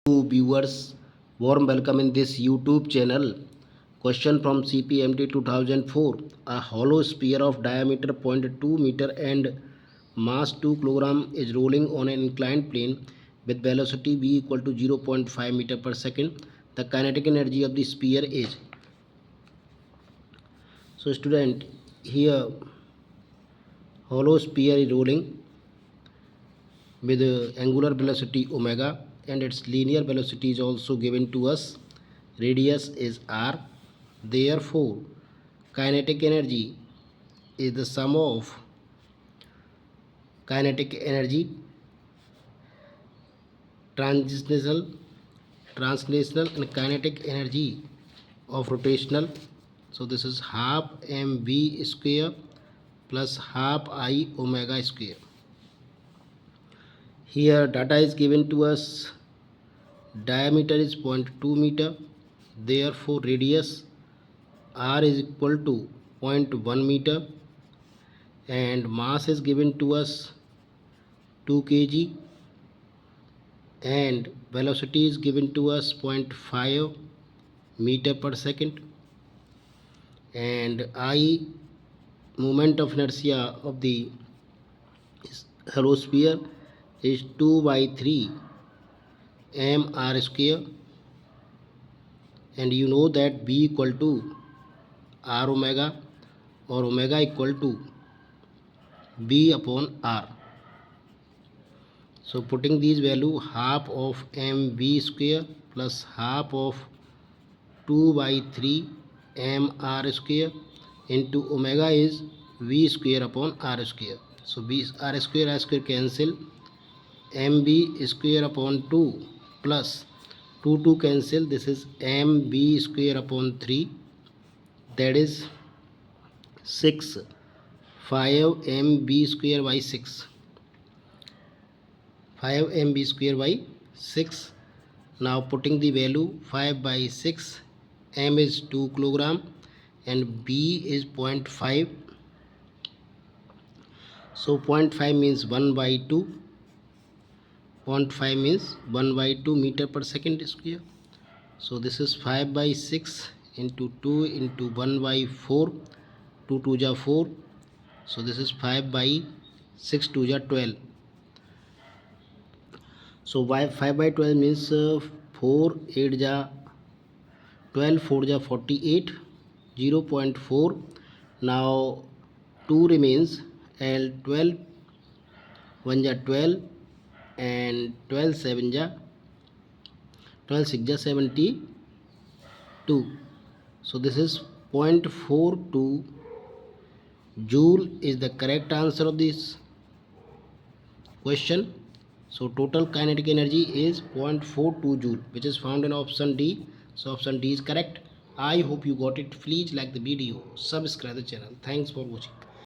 Viewers, warm welcome in this YouTube channel. Question from CPMT 2004. A hollow sphere of diameter 0.2 meter and mass 2 kg is rolling on an inclined plane with velocity v equal to 0.5 meter per second. The kinetic energy of the sphere is. So student, here hollow sphere is rolling with angular velocity omega, and its linear velocity is also given to us. Radius is r. Therefore kinetic energy is the sum of kinetic energy, translational and kinetic energy of rotational. So this is half mv square plus half I omega square. Here data is given to us. Diameter is 0.2 meter, therefore radius r is equal to 0.1 meter, and mass is given to us 2 kg, and velocity is given to us 0.5 meter per second, and I moment of inertia of the hollow sphere is 2 by 3 mr square, and you know that b equal to r omega or omega equal to b upon r. So putting these value, half of mv square plus half of 2 by 3 mr square into omega is v square upon r square. So b r square cancel, mv square upon 2 plus 2 cancel, this is mv square upon 3, that is 6, 5 mv square by 6, 5 mv square by 6. Now putting the value 5 by 6, m is 2 kilogram and b is 0.5. So 0.5 means 1 by 2. 0.5 means 1 by 2 meter per second square. So this is 5 by 6 into 2 into 1 by 4. 2 2 ja 4. So this is 5 by 6 2 ja 12. So 5 by 12 means 4 8 ja 12, 4 ja 48, 0.4. Now 2 remains, and 12 1 ja 12 and 12 7 ja 12 6 ja 72. So this is 0.42 joule is the correct answer of this question. So total kinetic energy is 0.42 joule, which is found in option D. So option D is correct. I hope you got it. Please like the video, subscribe the channel. Thanks for watching.